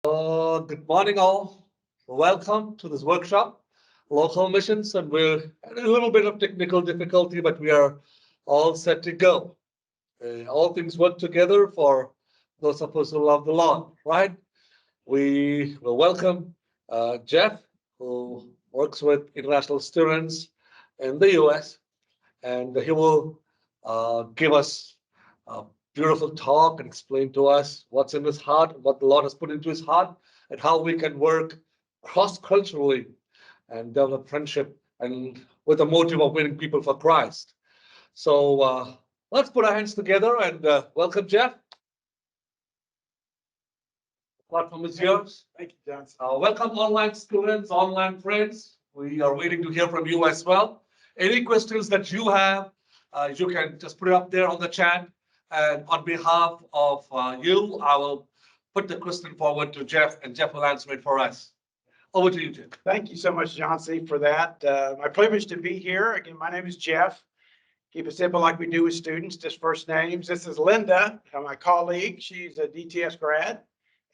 Good morning, all. Welcome to this workshop, local missions, and we're at a little bit of technical difficulty, but we are all set to go. All things work together for those of us who love the Lord, right? We will welcome Jeff, who works with international students in the US, and he will give us a beautiful talk and explain to us what's in his heart, what the Lord has put into his heart, and how we can work cross culturally and develop friendship and with the motive of winning people for Christ. So let's put our hands together and welcome Jeff. The platform is yours. Thank you, John. Welcome online students, online friends. We are waiting to hear from you as well. Any questions that you have, you can just put it up there on the chat. And on behalf of you, I will put the question forward to Jeff, and Jeff will answer it for us. Over to you, Jeff. Thank you so much, John C., for that. My privilege to be here. Again, my name is Jeff. Keep it simple like we do with students, just first names. This is Linda, my colleague. She's a DTS grad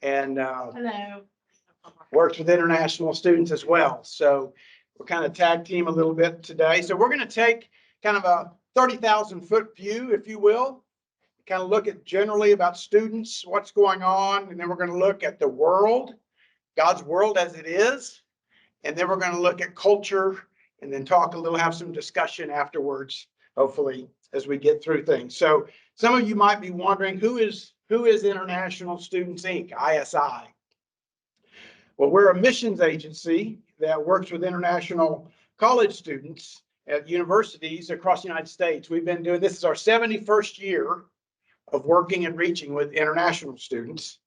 and Hello. works with international students as well. So we're kind of tag team a little bit today. So we're going to take kind of a 30,000-foot view, if you will, kind of look at generally about students, what's going on, and then we're going to look at the world, God's world as it is, and then we're going to look at culture, and then talk a little, have some discussion afterwards, hopefully, as we get through things. So some of you might be wondering, who is International Students Inc., ISI? Well, we're a missions agency that works with international college students at universities across the United States. We've been doing this is our 71st year of working and reaching with international students.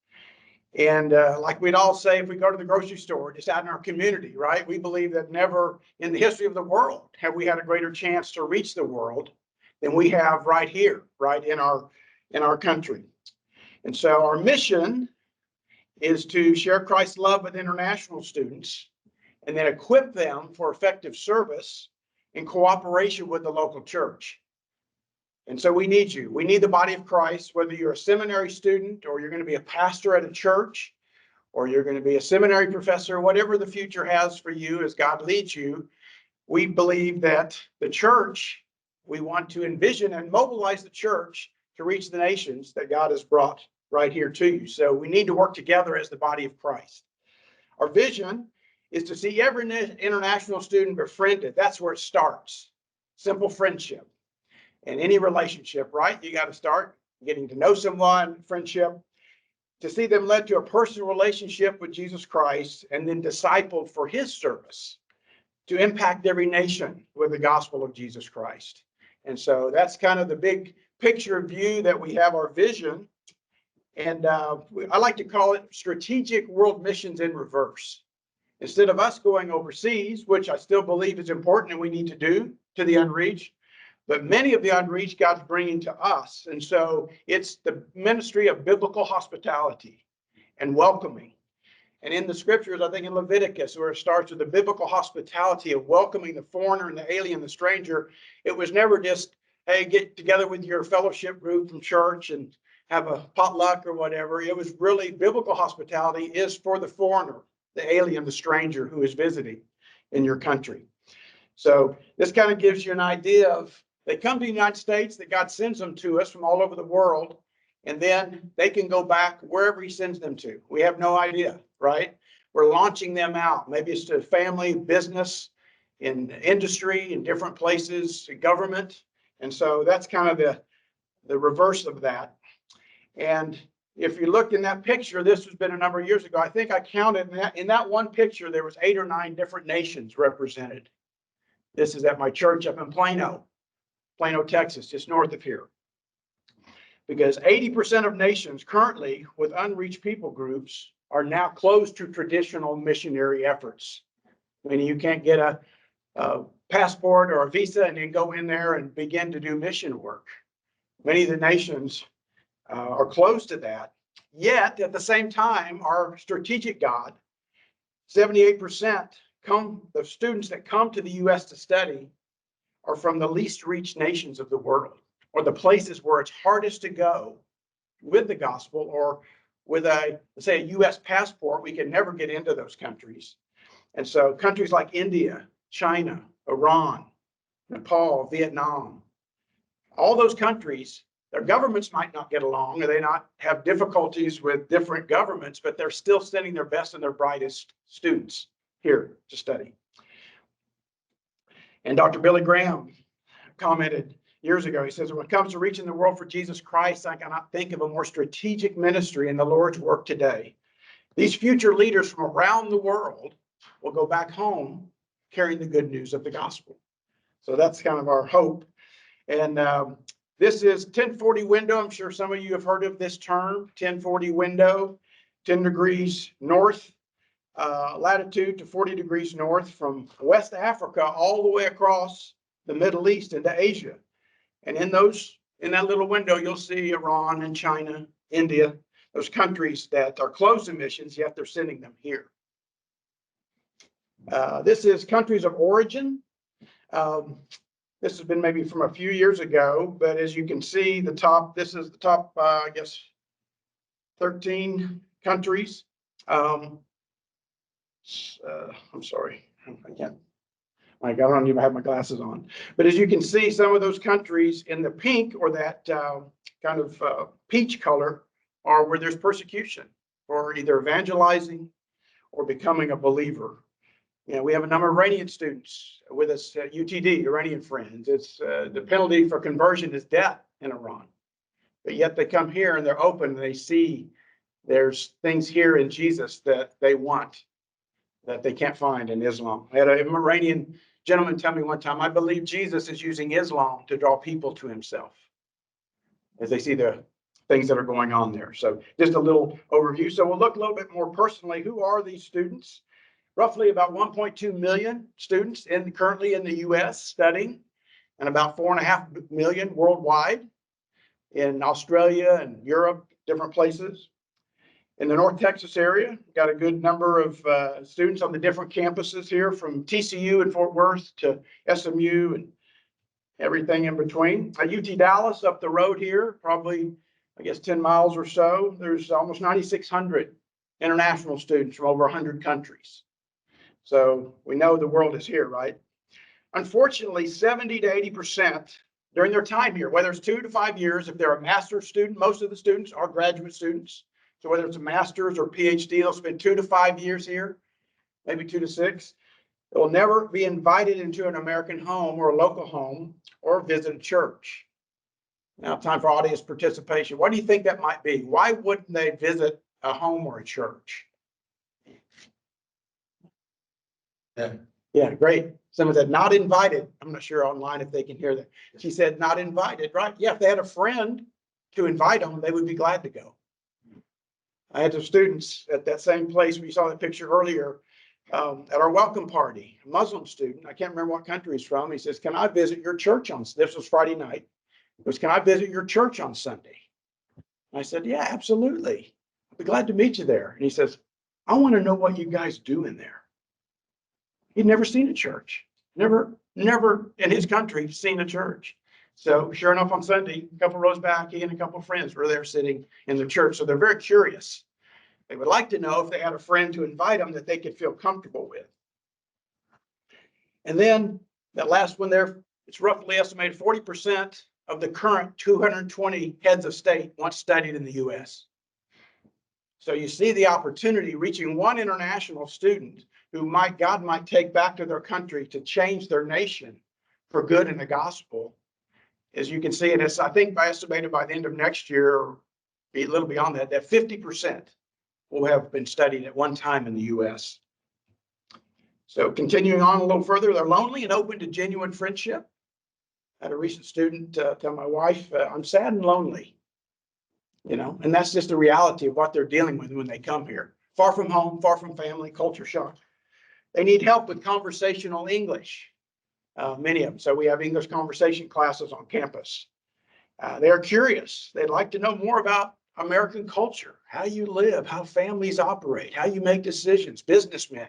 And like we'd all say, if we go to the grocery store, just out in our community, right? We believe that never in the history of the world have we had a greater chance to reach the world than we have right here, right in our country. And so our mission is to share Christ's love with international students and then equip them for effective service in cooperation with the local church. And so we need you. We need the body of Christ, whether you're a seminary student or you're going to be a pastor at a church or you're going to be a seminary professor, whatever the future has for you as God leads you. We believe that the church, we want to envision and mobilize the church to reach the nations that God has brought right here to you. So we need to work together as the body of Christ. Our vision is to see every international student befriended. That's where it starts. Simple friendship. In any relationship, right? You got to start getting to know someone, friendship, to see them led to a personal relationship with Jesus Christ and then discipled for his service to impact every nation with the gospel of Jesus Christ. And so that's kind of the big picture view that we have, our vision. And I like to call it strategic world missions in reverse. Instead of us going overseas, which I still believe is important and we need to do to the unreached, but many of the unreached God's bringing to us. And so it's the ministry of biblical hospitality and welcoming. And in the scriptures, I think in Leviticus, where it starts with the biblical hospitality of welcoming the foreigner and the alien, the stranger, it was never just, hey, get together with your fellowship group from church and have a potluck or whatever. It was really biblical hospitality is for the foreigner, the alien, the stranger who is visiting in your country. So this kind of gives you an idea of they come to the United States, that God sends them to us from all over the world, and then they can go back wherever he sends them to. We have no idea, right? We're launching them out. Maybe it's to family, business, in industry, in different places, government. And so that's kind of the reverse of that. And if you look in that picture, this has been a number of years ago. I think I counted in that one picture, there was 8 or 9 different nations represented. This is at my church up in Plano, Texas, just north of here. Because 80% of nations currently with unreached people groups are now closed to traditional missionary efforts. Meaning you can't get a passport or a visa and then go in there and begin to do mission work. Many of the nations are closed to that. Yet at the same time, our strategic God, 78% the students that come to the U.S. to study are from the least reached nations of the world, or the places where it's hardest to go with the gospel, or with let's say a US passport, we can never get into those countries. And so countries like India, China, Iran, Nepal, Vietnam, all those countries, their governments might not get along, or they not have difficulties with different governments, but they're still sending their best and their brightest students here to study. And Dr. Billy Graham commented years ago, he says, when it comes to reaching the world for Jesus Christ, I cannot think of a more strategic ministry in the Lord's work today. These future leaders from around the world will go back home carrying the good news of the gospel. So that's kind of our hope. And this is 1040 window. I'm sure some of you have heard of this term, 1040 window, 10 degrees north latitude to 40 degrees north from West Africa all the way across the Middle East into Asia. And in that little window, you'll see Iran and China, India, those countries that are closed to missions, yet they're sending them here. This is countries of origin. This has been maybe from a few years ago, but as you can see, this is the top, I guess, 13 countries. I'm sorry, I don't even have my glasses on. But as you can see, some of those countries in the pink or that kind of peach color are where there's persecution or either evangelizing or becoming a believer. You know, we have a number of Iranian students with us at UTD, Iranian friends. It's the penalty for conversion is death in Iran. But yet they come here and they're open and they see there's things here in Jesus that they want that they can't find in Islam. I had an Iranian gentleman tell me one time, I believe Jesus is using Islam to draw people to himself as they see the things that are going on there. So just a little overview. So we'll look a little bit more personally. Who are these students? Roughly about 1.2 million students currently in the US studying, and about 4.5 million worldwide in Australia and Europe, different places. In the North Texas area, got a good number of students on the different campuses here, from TCU in Fort Worth to SMU and everything in between. At UT Dallas up the road here, probably, I guess, 10 miles or so, there's almost 9,600 international students from over 100 countries. So we know the world is here, right? Unfortunately, 70 to 80% during their time here, whether it's 2 to 5 years, if they're a master's student, most of the students are graduate students. So whether it's a master's or PhD, they'll spend 2 to 5 years here, maybe 2 to 6. They'll never be invited into an American home or a local home or visit a church. Now, time for audience participation. What do you think that might be? Why wouldn't they visit a home or a church? Yeah, great. Someone said not invited. I'm not sure online if they can hear that. She said not invited, right? Yeah, if they had a friend to invite them, they would be glad to go. I had some students at that same place we saw that picture earlier at our welcome party, a Muslim student. I can't remember what country he's from. He says, can I visit your church on, this was Friday night. He goes, can I visit your church on Sunday? I said, yeah, absolutely. I'd be glad to meet you there. And he says, I want to know what you guys do in there. He'd never seen a church, never in his country seen a church. So sure enough, on Sunday, a couple rows back, he and a couple of friends were there sitting in the church. So they're very curious. They would like to know if they had a friend to invite them that they could feel comfortable with. And then that last one there, it's roughly estimated 40% of the current 220 heads of state once studied in the US. So you see the opportunity reaching one international student who God might take back to their country to change their nation for good in the gospel. As you can see, and it's, I think, estimated by the end of next year, or a little beyond that, that 50% will have been studied at one time in the US. So continuing on a little further, they're lonely and open to genuine friendship. I had a recent student tell my wife, I'm sad and lonely. You know, and that's just the reality of what they're dealing with when they come here. Far from home, far from family, culture shock. They need help with conversational English, many of them. So we have English conversation classes on campus. They are curious. They'd like to know more about American culture, how you live, how families operate, how you make decisions, businessmen.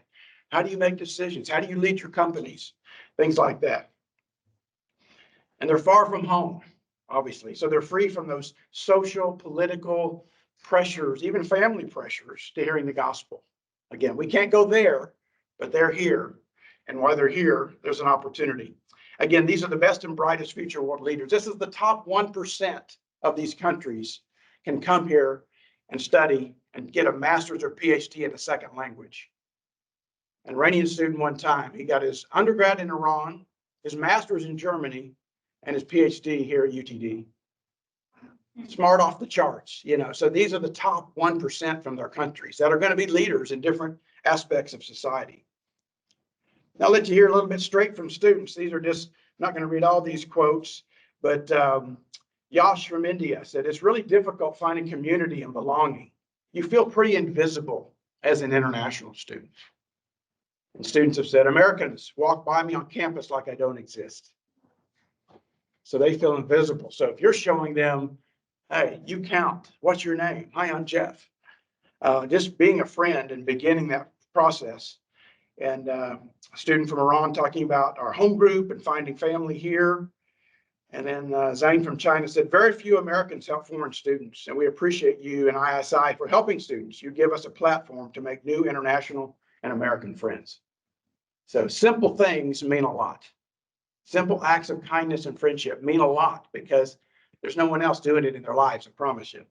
How do you make decisions? How do you lead your companies? Things like that. And they're far from home, obviously. So they're free from those social, political pressures, even family pressures to hearing the gospel. Again, we can't go there, but they're here. And while they're here, there's an opportunity. Again, these are the best and brightest future world leaders. This is the top 1% of these countries can come here and study and get a master's or PhD in a second language. An Iranian student one time, he got his undergrad in Iran, his master's in Germany, and his PhD here at UTD. Smart off the charts, you know. So these are the top 1% from their countries that are going to be leaders in different aspects of society. Now, I'll let you hear a little bit straight from students. These are just, I'm not going to read all these quotes, but Yash from India said, it's really difficult finding community and belonging. You feel pretty invisible as an international student. And students have said, Americans walk by me on campus like I don't exist. So they feel invisible. So if you're showing them, hey, you count, what's your name? Hi, I'm Jeff. Just being a friend and beginning that process. And a student from Iran talking about our home group and finding family here. And then Zane from China said, very few Americans help foreign students, and we appreciate you and ISI for helping students. You give us a platform to make new international and American friends. So simple things mean a lot. Simple acts of kindness and friendship mean a lot because there's no one else doing it in their lives, I promise you.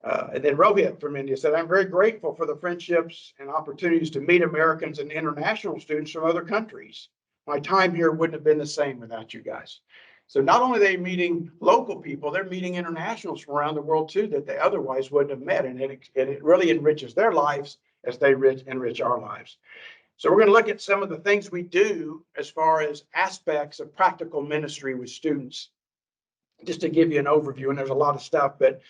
And then Rohit from India said, I'm very grateful for the friendships and opportunities to meet Americans and international students from other countries. My time here wouldn't have been the same without you guys. So not only are they meeting local people, they're meeting internationals from around the world too that they otherwise wouldn't have met. And it really enriches their lives as they enrich our lives. So we're going to look at some of the things we do as far as aspects of practical ministry with students, just to give you an overview. And there's a lot of stuff, but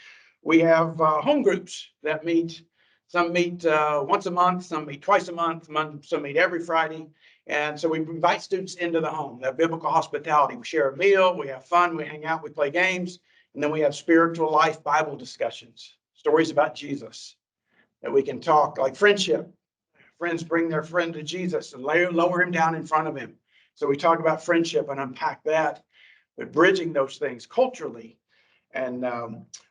we have home groups that meet. Some meet once a month, some meet twice a month, some meet every Friday. And so we invite students into the home. That biblical hospitality. We share a meal, we have fun, we hang out, we play games, and then we have spiritual life Bible discussions, stories about Jesus that we can talk, like friendship. Friends bring their friend to Jesus and lower him down in front of him. So we talk about friendship and unpack that, but bridging those things culturally. And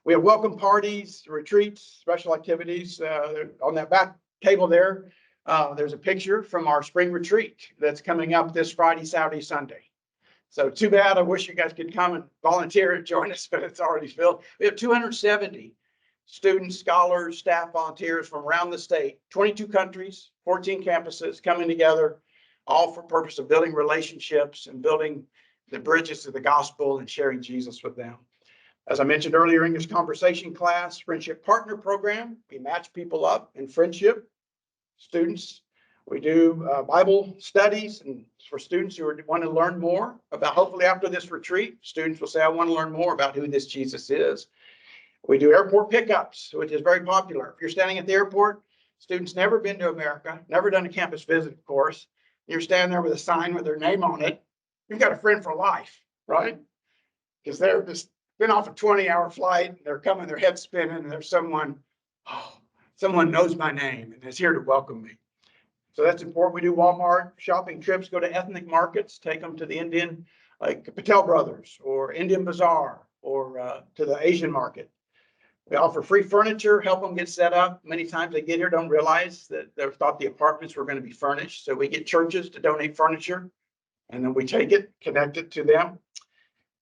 we have welcome parties, retreats, special activities. On that back table there, there's a picture from our spring retreat that's coming up this Friday, Saturday, Sunday. So too bad. I wish you guys could come and volunteer and join us, but it's already filled. We have 270 students, scholars, staff, volunteers from around the state, 22 countries, 14 campuses coming together, all for purpose of building relationships and building the bridges to the gospel and sharing Jesus with them. As I mentioned earlier, English conversation class, friendship partner program. We match people up in friendship. Students, we do Bible studies, and for students who want to learn more about, hopefully after this retreat, students will say, I want to learn more about who this Jesus is. We do airport pickups, which is very popular. If you're standing at the airport, students never been to America, never done a campus visit, of course. You're standing there with a sign with their name on it. You've got a friend for life, right? Because they're just been off a 20-hour flight. They're coming, their head spinning, and there's someone, oh, someone knows my name and is here to welcome me. So that's important. We do Walmart shopping trips, go to ethnic markets, take them to the Indian, like Patel Brothers or Indian Bazaar, or to the Asian market. We offer free furniture, help them get set up. Many times they get here, don't realize that they thought the apartments were going to be furnished. So we get churches to donate furniture, and then we take it, connect it to them.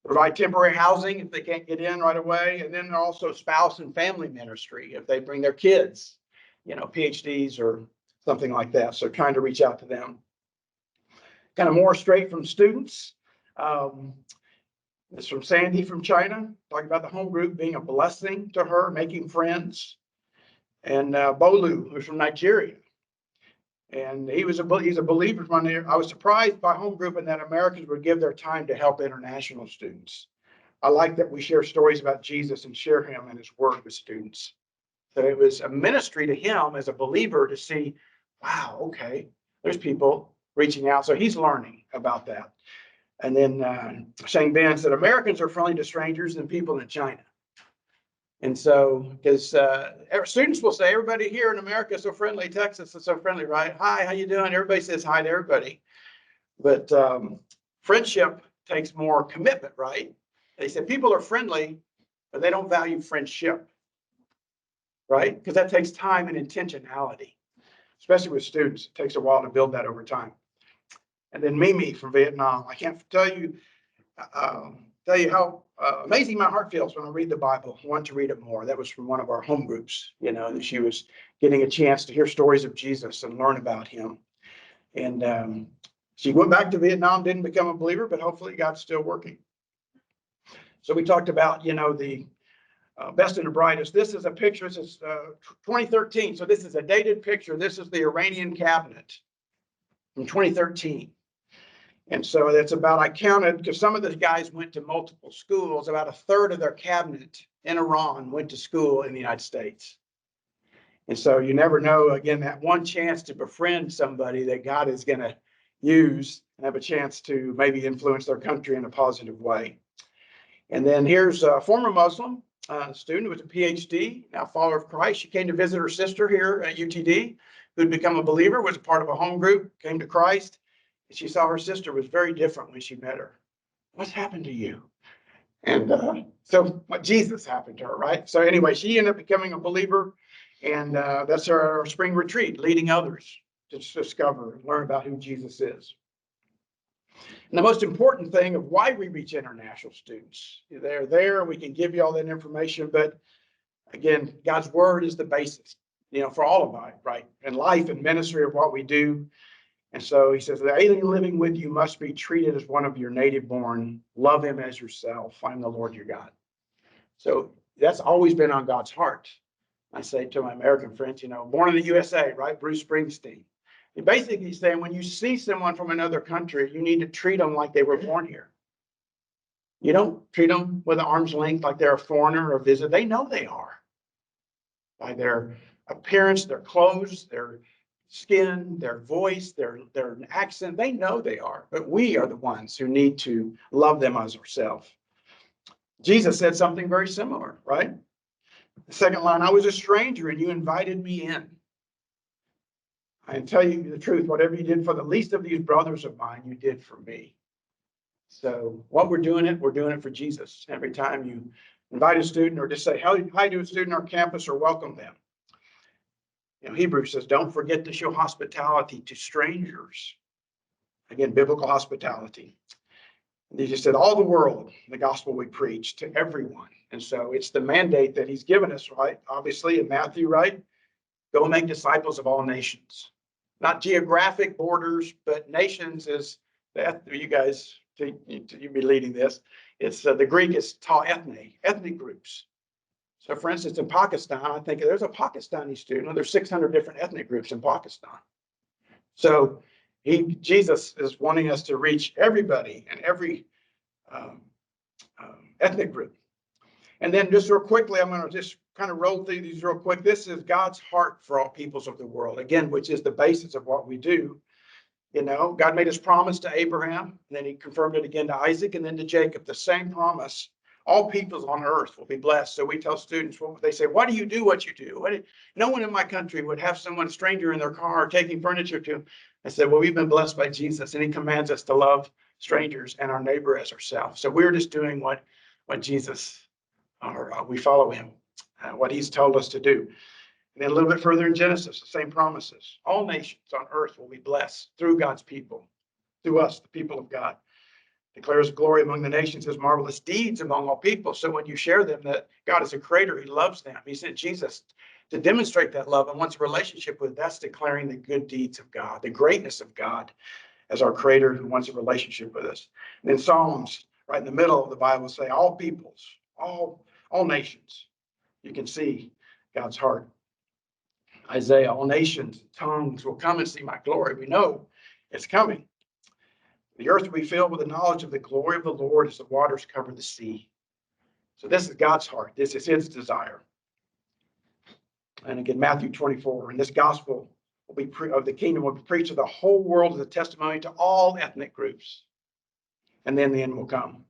Provide temporary housing if they can't get in right away. And then also spouse and family ministry if they bring their kids, you know, PhDs or something like that. So trying to reach out to them. Kind of more straight from students. It's from Sandy from China, talking about the home group being a blessing to her, making friends. And Bolu, who's from Nigeria. And he's a believer from there. I was surprised by home group and that Americans would give their time to help international students. I like that we share stories about Jesus and share him and his word with students. So it was a ministry to him as a believer to see, wow, okay, there's people reaching out. So he's learning about that. And then Shane Ben said, Americans are friendly to strangers and people in China. And so, because students will say, everybody here in America is so friendly, Texas is so friendly, right? Hi, how you doing? Everybody says hi to everybody. But friendship takes more commitment, right? They said people are friendly, but they don't value friendship, right? Because that takes time and intentionality, especially with students. It takes a while to build that over time. And then Mimi from Vietnam. I can't tell you how amazing my heart feels when I read the Bible. I want to read it more. That was from one of our home groups, that she was getting a chance to hear stories of Jesus and learn about him. And she went back to Vietnam, didn't become a believer, but hopefully God's still working. So we talked about, the best and the brightest. This is a picture. This is 2013. So this is a dated picture. This is the Iranian cabinet from 2013. And so that's about, I counted, because some of the guys went to multiple schools, about a third of their cabinet in Iran went to school in the United States. And so you never know, again, that one chance to befriend somebody that God is going to use and have a chance to maybe influence their country in a positive way. And then here's a former Muslim student with a PhD, now follower of Christ. She came to visit her sister here at UTD, who'd become a believer, was a part of a home group, came to Christ. And she saw her sister was very different when she met her. What's happened to you? And so what Jesus happened to her, right? So anyway, she ended up becoming a believer. And that's our spring retreat, leading others to discover and learn about who Jesus is. And the most important thing of why we reach international students, they're there, we can give you all that information, but again, God's word is the basis, for all of us, right? And life and ministry of what we do. And so he says, the alien living with you must be treated as one of your native born. Love him as yourself. I'm the Lord your God. So that's always been on God's heart. I say to my American friends, born in the USA, right? Bruce Springsteen. He basically saying when you see someone from another country, you need to treat them like they were born here. You don't treat them with an arm's length like they're a foreigner or a visitor. They know they are. By their appearance, their clothes, their skin, their voice, their accent, they know they are. But we are the ones who need to love them as ourselves. Jesus said something very similar, right? The second line, I was a stranger and you invited me in. I tell you the truth, whatever you did for the least of these brothers of mine, you did for me. So what we're doing it for Jesus. Every time you invite a student or just say hi to a student on our campus or welcome them. Hebrews says, don't forget to show hospitality to strangers. Again, biblical hospitality. And he just said, all the world, the gospel we preach to everyone. And so it's the mandate that he's given us, right? Obviously in Matthew, right? Go make disciples of all nations. Not geographic borders, but nations is that you guys, you be leading this. It's the Greek is ta ethnic groups. So for instance, in Pakistan, I think there's a Pakistani student. There's 600 different ethnic groups in Pakistan. So Jesus is wanting us to reach everybody and every ethnic group. And then just real quickly, I'm going to just kind of roll through these real quick. This is God's heart for all peoples of the world, again, which is the basis of what we do. God made his promise to Abraham, and then he confirmed it again to Isaac and then to Jacob. The same promise. All peoples on earth will be blessed. So we tell students, they say, why do you do what you do? No one in my country would have someone, a stranger in their car taking furniture to. I said, well, we've been blessed by Jesus, and he commands us to love strangers and our neighbor as ourselves. So we're just doing what Jesus, we follow him, what he's told us to do. And then a little bit further in Genesis, the same promises. All nations on earth will be blessed through God's people, through us, the people of God. Declares glory among the nations, his marvelous deeds among all people. So when you share them that God is a creator, he loves them. He sent Jesus to demonstrate that love and wants a relationship with. That's declaring the good deeds of God, the greatness of God as our creator who wants a relationship with us. And then Psalms, right in the middle of the Bible, say all peoples, all nations. You can see God's heart. Isaiah, all nations, tongues will come and see my glory. We know it's coming. The earth will be filled with the knowledge of the glory of the Lord as the waters cover the sea. So this is God's heart. This is his desire. And again, Matthew 24, and this gospel will be of the kingdom will be preached to the whole world as a testimony to all ethnic groups. And then the end will come.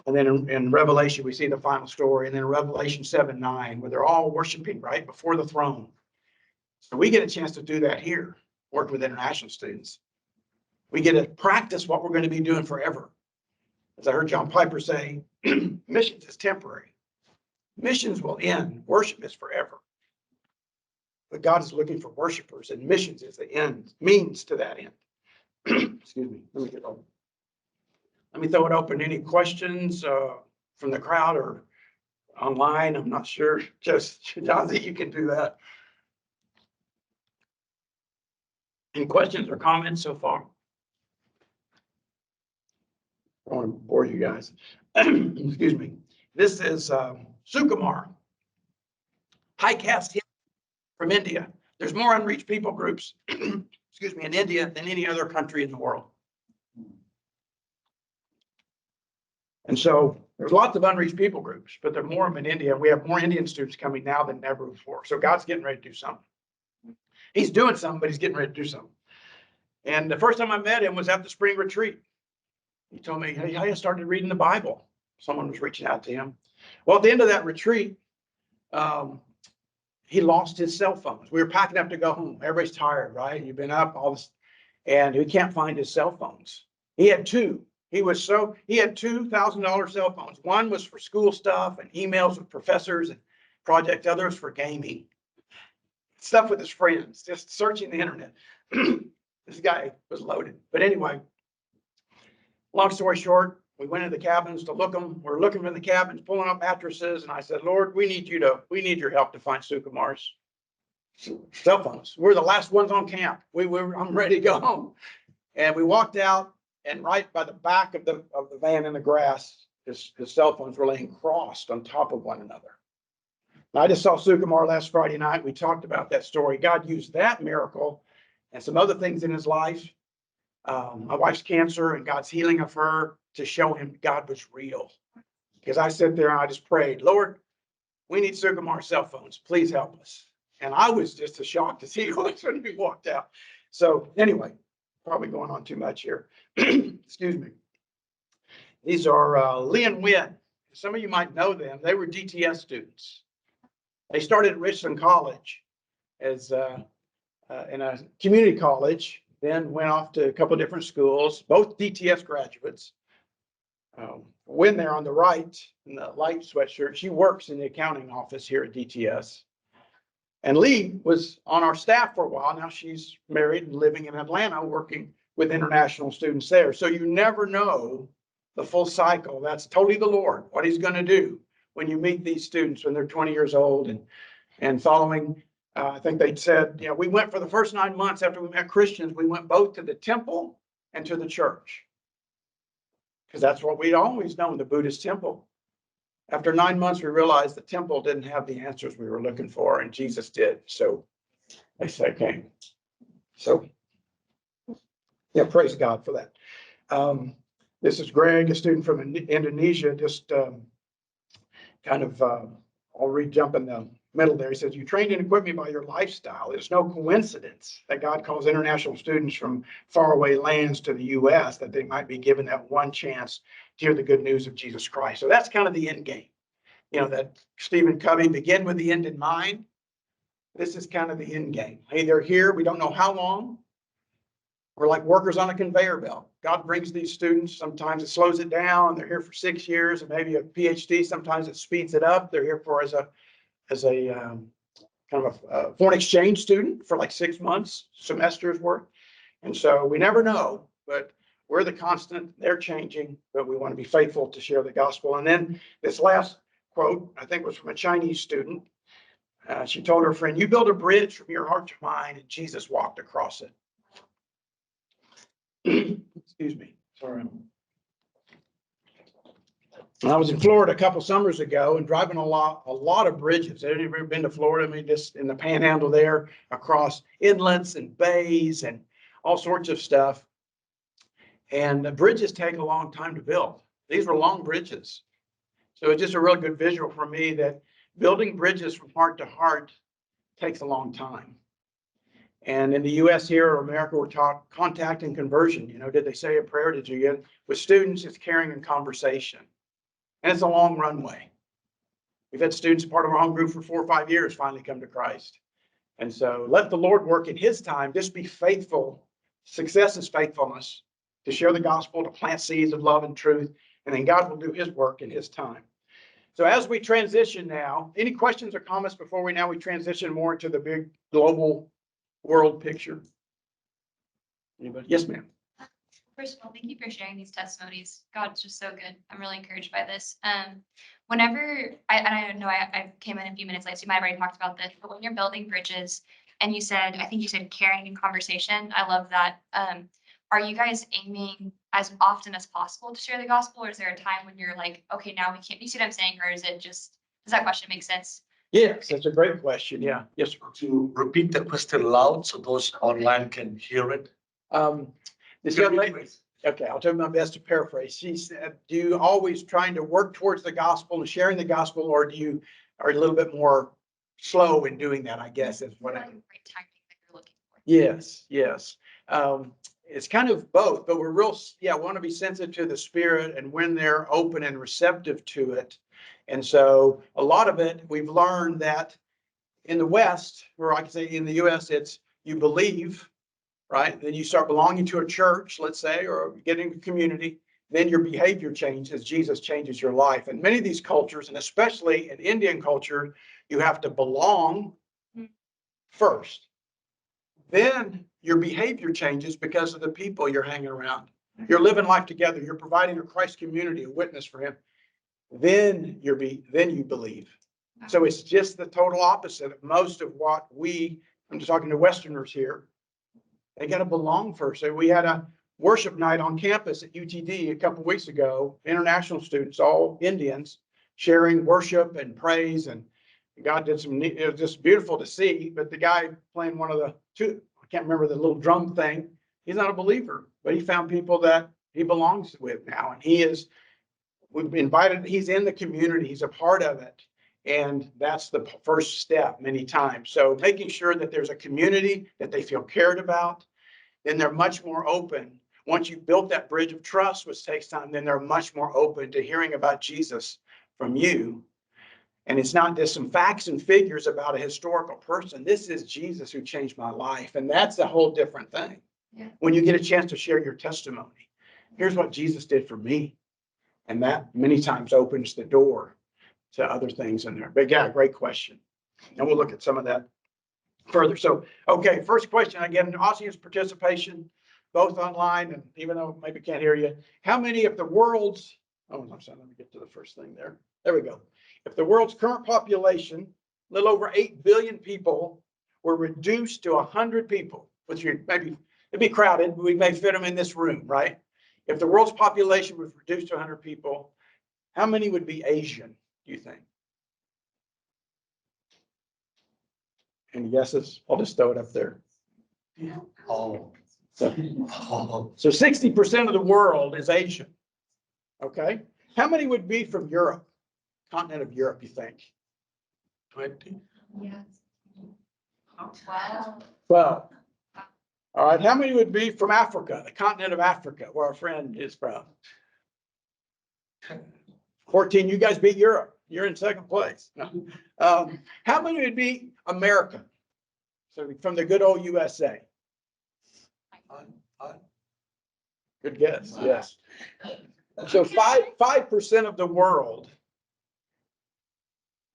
And then in Revelation, we see the final story. And then Revelation 7:9, where they're all worshiping right before the throne. So we get a chance to do that here, work with international students. We get to practice what we're going to be doing forever. As I heard John Piper say, Missions is temporary. Missions will end. Worship is forever. But God is looking for worshipers, and missions is the end, means to that end. Excuse me. Let me throw it open. Any questions from the crowd or online? I'm not sure. Just Jonathan, you can do that. Any questions or comments so far? I don't want to bore you guys. Excuse me. This is Sukumar, high caste from India. There's more unreached people groups, excuse me, in India than any other country in the world. And so there's lots of unreached people groups, but there are more of them in India. We have more Indian students coming now than ever before. So God's getting ready to do something. He's doing something, but he's getting ready to do something. And the first time I met him was at the spring retreat. He told me, hey, I started reading the Bible. Someone was reaching out to him. Well, at the end of that retreat, he lost his cell phones. We were packing up to go home. Everybody's tired, right? You've been up all this, and he can't find his cell phones. He had two. He had $2,000 cell phones. One was for school stuff and emails with professors and projects. Others for gaming, stuff with his friends, just searching the internet. This guy was loaded. But anyway, long story short, we went into the cabins to look them. We're looking in the cabins, pulling up mattresses, and I said, Lord, we need your help to find Sukumar's cell phones. We're the last ones on camp. I'm ready to go home. And we walked out, and right by the back of the van in the grass, his cell phones were laying crossed on top of one another. And I just saw Sukumar last Friday night. We talked about that story. God used that miracle and some other things in his life. My wife's cancer and God's healing of her to show him God was real. Because I sat there and I just prayed, Lord, we need Sukumar's cell phones. Please help us. And I was just as shocked as he was when we walked out. So anyway, probably going on too much here. Excuse me. These are Lee and Wynn. Some of you might know them. They were DTS students. They started at Richland College as in a community college, then went off to a couple of different schools, both DTS graduates. Wynn there on the right in the light sweatshirt, she works in the accounting office here at DTS. And Lee was on our staff for a while. Now she's married and living in Atlanta, working with international students there. So you never know the full cycle. That's totally the Lord, what he's going to do when you meet these students when they're 20 years old and following. I think they said, we went for the first 9 months after we met Christians, we went both to the temple and to the church. Because that's what we'd always known, the Buddhist temple. After 9 months, we realized the temple didn't have the answers we were looking for, and Jesus did. So they said, okay. So, yeah, praise God for that. This is Greg, a student from Indonesia, just I'll jump in the middle there. He says, you trained and equipped me by your lifestyle. It's no coincidence that God calls international students from faraway lands to the U.S., that they might be given that one chance to hear the good news of Jesus Christ. So that's kind of the end game. That Stephen Covey, begin with the end in mind. This is kind of the end game. Hey, they're here. We don't know how long. We're like workers on a conveyor belt. God brings these students. Sometimes it slows it down. They're here for 6 years and maybe a PhD. Sometimes it speeds it up. They're here for as a kind of a foreign exchange student for like 6 months, semesters worth. And so we never know, but we're the constant. They're changing, but we want to be faithful to share the gospel. And then this last quote, I think, was from a Chinese student. She told her friend, you build a bridge from your heart to mine, and Jesus walked across it. Excuse me. Sorry. I was in Florida a couple summers ago and driving a lot of bridges. Have you ever been to Florida? I mean, just in the panhandle there, across inlets and bays and all sorts of stuff. And the bridges take a long time to build. These were long bridges. So it's just a real good visual for me that building bridges from heart to heart takes a long time. And in the U.S. here or America, we're taught contact and conversion. Did they say a prayer? Did you get? With students, it's caring and conversation. And it's a long runway. We've had students, part of our own group for 4 or 5 years, finally come to Christ. And so let the Lord work in his time. Just be faithful. Success is faithfulness. To share the gospel, to plant seeds of love and truth. and then God will do his work in his time. So as we transition now, any questions or comments before we transition more into the big global world picture? Anybody? Yes, ma'am. First of all, thank you for sharing these testimonies. God's just so good. I'm really encouraged by this. Whenever I know I came in a few minutes late, so you might have already talked about this, but when you're building bridges and I think you said caring and conversation, I love that. Are you guys aiming as often as possible to share the gospel, or is there a time when you're like, okay, now we can't? You see what I'm saying, or is it just, does that question make sense? Yes, that's a great question. Yeah. Yes, sir. To repeat the question loud so those online can hear it. This young lady, okay, I'll do my best to paraphrase. She said, do you always trying to work towards the gospel and sharing the gospel, or do you are a little bit more slow in doing that, I guess is what Like I. a great timing that you're looking for. Yes, yes. It's kind of both, but we're want to be sensitive to the Spirit and when they're open and receptive to it. And so a lot of it, we've learned that in the West, or I can say in the US, it's you believe, right? Then you start belonging to a church, let's say, or getting a community. Then your behavior changes. Jesus changes your life. And many of these cultures, and especially in Indian culture, you have to belong first. Then your behavior changes because of the people you're hanging around. You're living life together. You're providing a Christ community, a witness for him. Then you believe. So it's just the total opposite of most of what I'm just talking to Westerners here. They got to belong first. So we had a worship night on campus at UTD a couple of weeks ago, international students, all Indians, sharing worship and praise, and God did some neat, it was just beautiful to see. But the guy playing one of the two, I can't remember the little drum thing, he's not a believer, but he found people that he belongs with now. And we've invited, he's in the community, he's a part of it. And that's the first step many times. So making sure that there's a community that they feel cared about, then they're much more open. Once you've built that bridge of trust, which takes time, then they're much more open to hearing about Jesus from you. And it's not just some facts and figures about a historical person. This is Jesus who changed my life. And that's a whole different thing. Yeah. When you get a chance to share your testimony, here's what Jesus did for me. And that many times opens the door to other things in there. But yeah, great question. And we'll look at some of that further. So, okay, first question, again, audience participation, both online and even though maybe can't hear you. How many of the world's, oh, I'm sorry, let me get to the first thing there. There we go. If the world's current population, a little over 8 billion people, were reduced to 100 people, which maybe it'd be crowded, but we may fit them in this room, right? If the world's population was reduced to 100 people, how many would be Asian, do you think? Any guesses? I'll just throw it up there. Oh. So Oh. 60% of the world is Asian. Okay. How many would be from Europe? Continent of Europe, you think? 20. Yeah. Wow. 12. All right. How many would be from Africa, the continent of Africa, where our friend is from? 14. You guys beat Europe. You're in second place. How many would be American? So from the good old USA. Good guess. Yes. So 5% of the world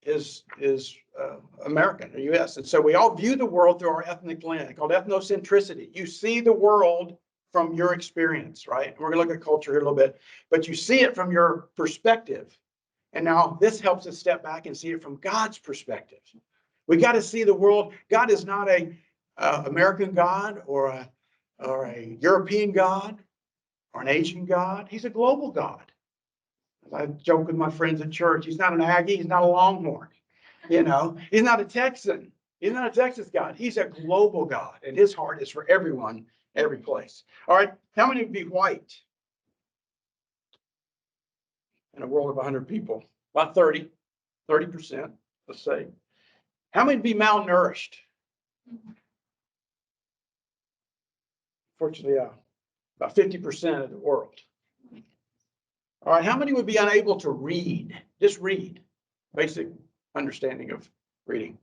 is American or US. And so we all view the world through our ethnic lens called ethnocentricity. You see the world from your experience, right? We're going to look at culture here a little bit, but you see it from your perspective. And now this helps us step back and see it from God's perspective. We got to see the world. God is not a American God or a European God or an Asian God. He's a global God. I joke with my friends at church. He's not an Aggie. He's not a Longhorn. You know, he's not a Texan. He's not a Texas God. He's a global God. And his heart is for everyone, every place. All right. How many would be white in a world of 100 people? About 30%, let's say. How many would be malnourished? Fortunately, about 50% of the world. All right, how many would be unable to read? Just read. Basic understanding of reading.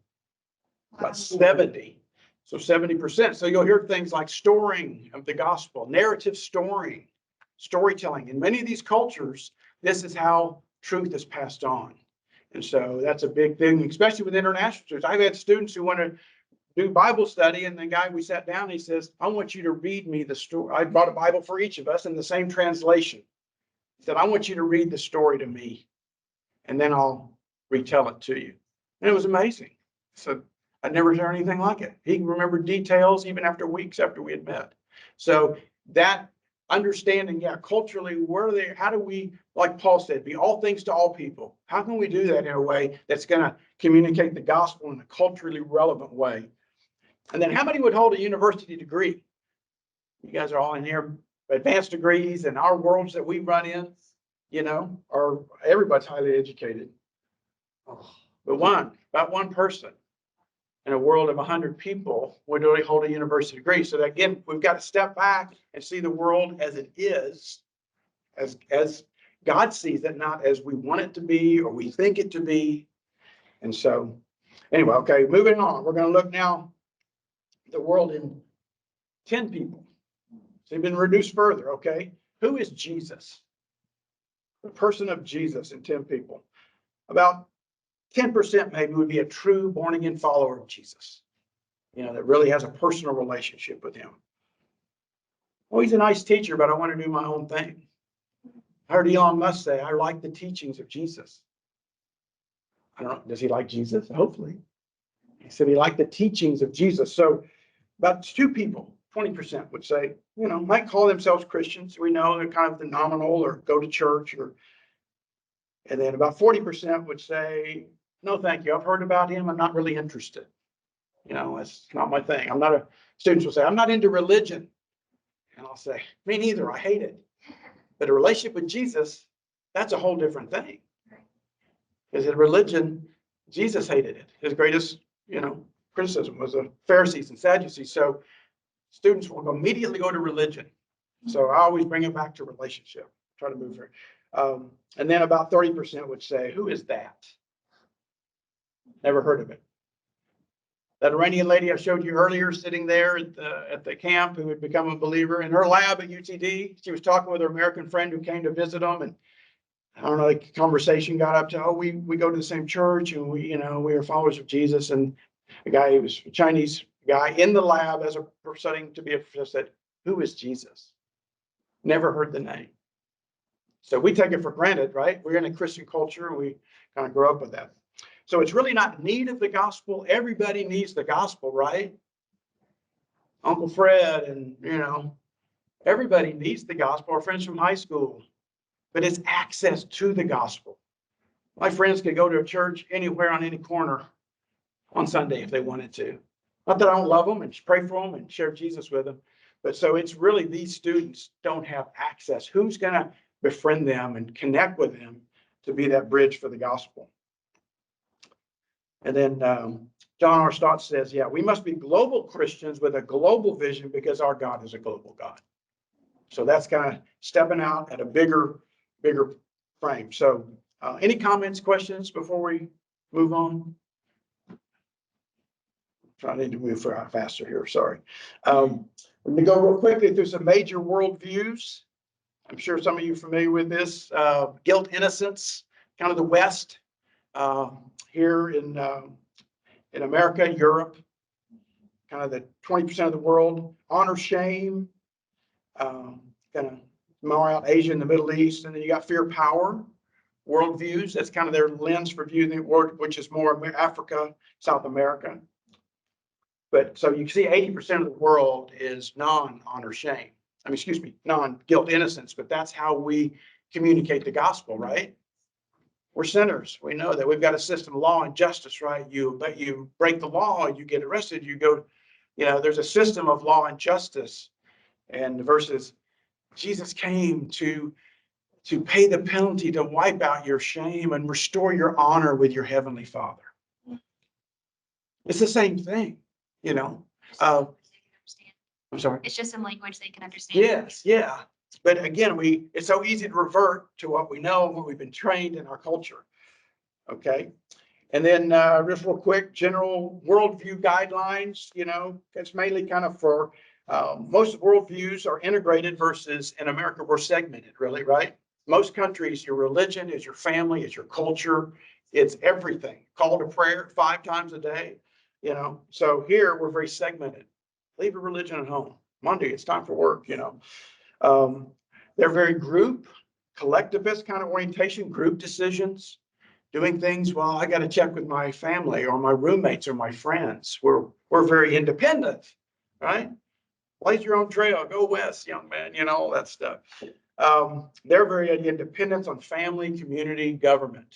About 70. So 70%. So you'll hear things like storing of the gospel, narrative storytelling. In many of these cultures, this is how truth is passed on. And so that's a big thing, especially with international students. I've had students who want to do Bible study, and the guy we sat down, he says, I want you to read me the story. I brought a Bible for each of us in the same translation. He said, I want you to read the story to me, and then I'll retell it to you. And it was amazing. So I'd never heard anything like it. He remembered details even after weeks after we had met. So that understanding, yeah, culturally, where are they, how do we, like Paul said, be all things to all people? How can we do that in a way that's going to communicate the gospel in a culturally relevant way? And then how many would hold a university degree? You guys are all in here, advanced degrees, and our worlds that we run in, you know, are everybody's highly educated. But about one person in a world of 100 people would really hold a university degree. So that, again, we've got to step back and see the world as it is, as God sees it, not as we want it to be or we think it to be. And so, anyway, okay, moving on. We're going to look now at the world in 10 people. So you've been reduced further, okay? Who is Jesus? The person of Jesus in 10 people. About 10% maybe would be a true born-again follower of Jesus, you know, that really has a personal relationship with him. Well, he's a nice teacher, but I want to do my own thing. I heard Elon Musk say, I like the teachings of Jesus. I don't know, does he like Jesus? Hopefully. He said he liked the teachings of Jesus. So about 2 people, 20% would say, you know, might call themselves Christians. We know they're kind of the nominal or go to church, and then about 40% would say, no, thank you. I've heard about him. I'm not really interested. You know, it's not my thing. Students will say, I'm not into religion. And I'll say, me neither. I hate it. But a relationship with Jesus, that's a whole different thing. Because in religion, Jesus hated it. His greatest, you know, criticism was the Pharisees and Sadducees. So students will immediately go to religion. So I always bring it back to relationship. Try to move her. And then about 30% would say, who is that? Never heard of it. That Iranian lady I showed you earlier sitting there at the camp who had become a believer in her lab at UTD, she was talking with her American friend who came to visit them, and I don't know, the conversation got up to, oh, we go to the same church, and we are followers of Jesus. And the guy, he was a Chinese guy in the lab as a studying to be a professor, said, who is Jesus? Never heard the name. So we take it for granted, right? We're in a Christian culture, and we kind of grow up with that. So it's really not need of the gospel. Everybody needs the gospel, right? Uncle Fred and, you know, everybody needs the gospel. Our friends from high school. But it's access to the gospel. My friends could go to a church anywhere on any corner on Sunday if they wanted to. Not that I don't love them and pray for them and share Jesus with them. But so it's really these students don't have access. Who's going to befriend them and connect with them to be that bridge for the gospel? And then John R. Stott says, yeah, we must be global Christians with a global vision because our God is a global God. So that's kind of stepping out at a bigger frame. So any comments, questions before we move on? I need to move faster here, sorry. We're going to go real quickly through some major worldviews. I'm sure some of you are familiar with this. Guilt, innocence, kind of the West. Here in America, Europe, kind of the 20% of the world. Honor, shame, kind of more out Asia and the Middle East. And then you got fear, power, worldviews. That's kind of their lens for viewing the world, which is more Africa, South America. But so you can see 80% of the world is non-honor, shame. I mean, excuse me, non-guilt, innocence. But that's how we communicate the gospel, right? We're sinners. We know that we've got a system of law and justice, right? But you break the law, you get arrested, you go, you know, there's a system of law and justice. And versus Jesus came to pay the penalty, to wipe out your shame and restore your honor with your heavenly Father. It's the same thing, you know. I'm sorry. It's just some language they can understand. Yes, yeah. But again, it's so easy to revert to what we know, what we've been trained in our culture. Okay. And then just real quick, general worldview guidelines, you know, it's mainly kind of for most worldviews are integrated versus in America, we're segmented, really, right? Most countries, your religion is your family, is your culture, it's everything. Call to prayer 5 times a day, you know. So here we're very segmented. Leave your religion at home. Monday, it's time for work, you know. They're very group, collectivist kind of orientation, group decisions, doing things, well, I got to check with my family or my roommates or my friends. We're very independent, right? Blaze your own trail, go west, young man, you know, all that stuff. They're very independent on family, community, government.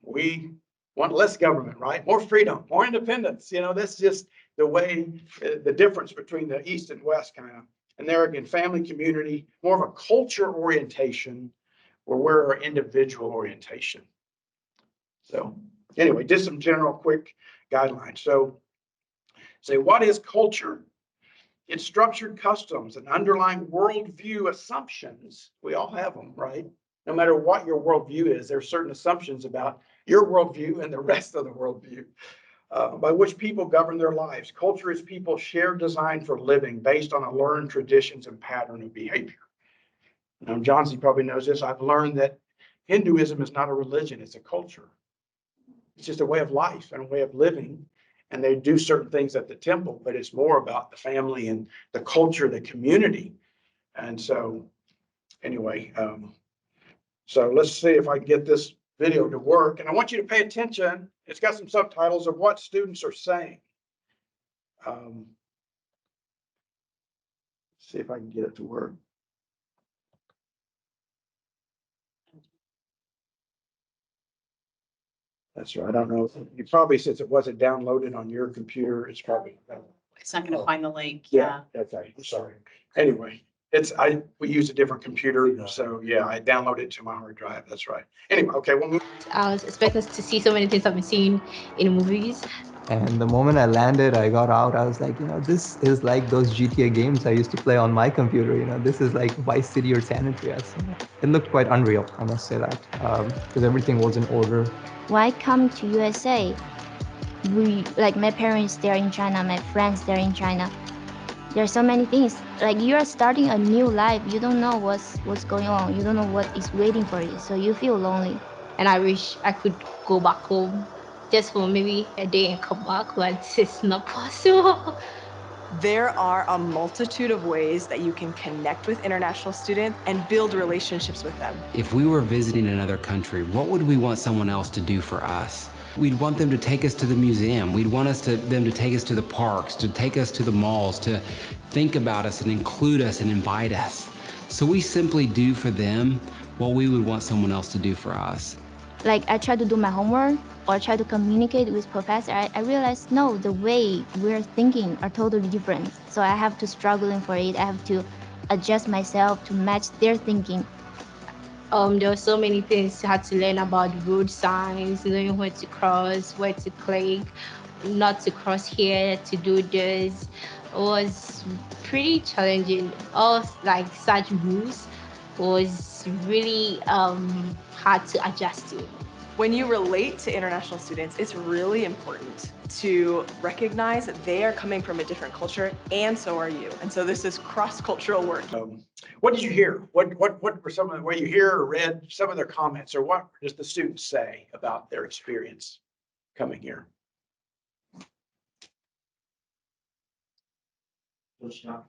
We want less government, right? More freedom, more independence. You know, that's just the way, the difference between the East and West kind of. And there again, family, community, more of a culture orientation, or we're individual orientation. So anyway, just some general quick guidelines. So say, what is culture? It's structured customs and underlying worldview assumptions. We all have them, right? No matter what your worldview is, there are certain assumptions about your worldview and the rest of the worldview by which people govern their lives. Culture is people's shared design for living based on a learned traditions and pattern of behavior. Now, John Z probably knows this. I've learned that Hinduism is not a religion, it's a culture. It's just a way of life and a way of living. And they do certain things at the temple, but it's more about the family and the culture, the community. And so anyway, so let's see if I can get this video to work. And I want you to pay attention. It's got some subtitles of what students are saying. See if I can get it to work. That's right. I don't know. You probably, since it wasn't downloaded on your computer, it's probably. It's not gonna find the link. Yeah, that's right. Sorry. Anyway, we use a different computer. So yeah, I downloaded it to my hard drive. That's right. Anyway, okay, we'll move. I was expecting to see so many things I've been seeing in movies. And the moment I landed, I got out, I was like, this is like those GTA games I used to play on my computer. This is like Vice City or San Andreas. It looked quite unreal, I must say that, because everything was in order. When I come to USA, like my parents, they're in China, my friends, they're in China. There are so many things, like you're starting a new life. You don't know what's going on. You don't know what is waiting for you. So you feel lonely. And I wish I could go back home just for maybe a day and come back, but it's not possible. There are a multitude of ways that you can connect with international students and build relationships with them. If we were visiting another country, what would we want someone else to do for us? We'd want them to take us to the museum. We'd want them to take us to the parks, to take us to the malls, to think about us and include us and invite us. So we simply do for them what we would want someone else to do for us. Like I try to do my homework or try to communicate with professor. I realized, no, the way we're thinking are totally different. So I have to struggling for it. I have to adjust myself to match their thinking. There were so many things I had to learn about road signs, knowing where to cross, where to click, not to cross here, to do this. It was pretty challenging. All like such rules was really hard to adjust to. When you relate to international students, it's really important to recognize that they are coming from a different culture, and so are you. And so this is cross-cultural work. What did you hear? What were some of the, what you hear or read, some of their comments, or what does the students say about their experience coming here? Shock.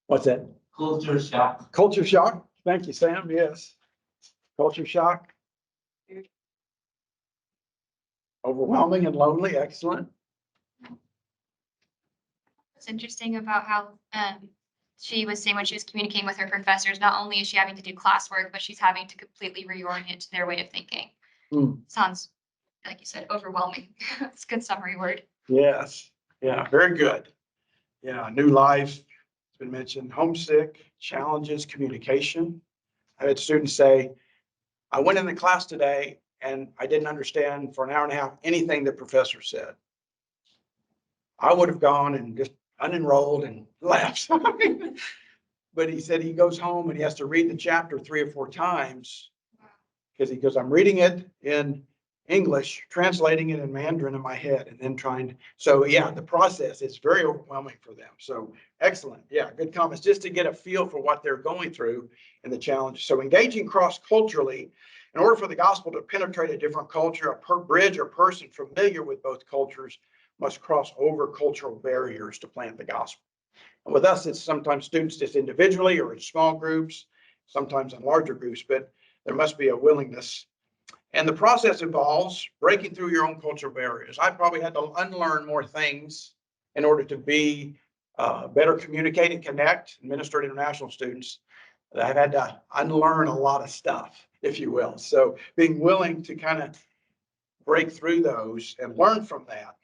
What's that? Culture shock. Culture shock. Thank you, Sam. Yes. Culture shock. Overwhelming and lonely. Excellent. It's interesting about how she was saying when she was communicating with her professors, not only is she having to do classwork, but she's having to completely reorient to their way of thinking. Sounds, like you said, overwhelming. It's a good summary word. Yes. Yeah, very good. Yeah, new life. It's been mentioned. Homesick, challenges, communication. I had students say, I went in the class today and I didn't understand for an hour and a half anything the professor said. I would have gone and just unenrolled and left. But he said he goes home and he has to read the chapter 3 or 4 times because he goes, I'm reading it in English, translating it in Mandarin in my head and then trying. So yeah, the process is very overwhelming for them. So excellent. Yeah, good comments. Just to get a feel for what they're going through and the challenge. So engaging cross-culturally, in order for the gospel to penetrate a different culture, a bridge or person familiar with both cultures must cross over cultural barriers to plant the gospel. And with us, it's sometimes students just individually or in small groups, sometimes in larger groups, but there must be a willingness. And the process involves breaking through your own cultural barriers. I probably had to unlearn more things in order to be better communicate and connect and minister to international students. I've had to unlearn a lot of stuff, if you will. So being willing to kind of break through those and learn from that,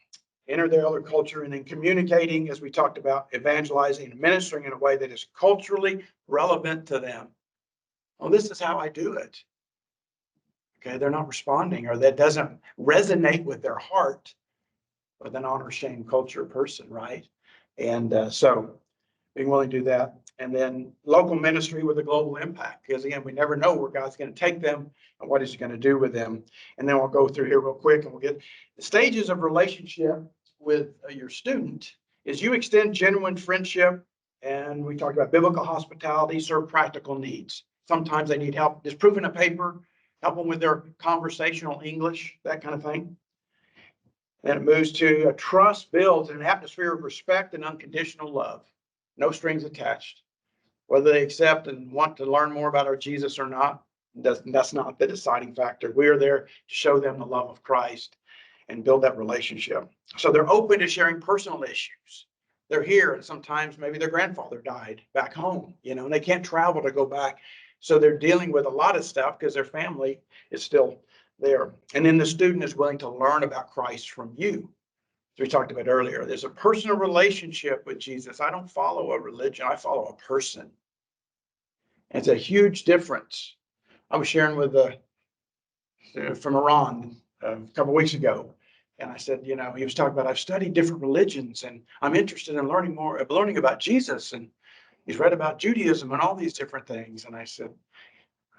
enter their other culture, and then communicating, as we talked about, evangelizing and ministering in a way that is culturally relevant to them. Oh, this is how I do it. Okay, they're not responding, or that doesn't resonate with their heart with an honor shame culture person, right? And so being willing to do that. And then local ministry with a global impact, because again, we never know where God's going to take them and what he's going to do with them. And then we'll go through here real quick and we'll get the stages of relationship with your student is you extend genuine friendship. And we talked about biblical hospitality, serve practical needs. Sometimes they need help just proving a paper, help them with their conversational English, that kind of thing. Then it moves to a trust built in an atmosphere of respect and unconditional love, no strings attached. Whether they accept and want to learn more about our Jesus or not, that's not the deciding factor. We are there to show them the love of Christ and build that relationship. So they're open to sharing personal issues. They're here, and sometimes maybe their grandfather died back home, and they can't travel to go back. So they're dealing with a lot of stuff because their family is still there. And then the student is willing to learn about Christ from you. As we talked about earlier, there's a personal relationship with Jesus. I don't follow a religion, I follow a person. It's a huge difference. I was sharing with from Iran a couple of weeks ago, and I said, he was talking about, I've studied different religions and I'm interested in learning about Jesus. And he's read about Judaism and all these different things. And I said,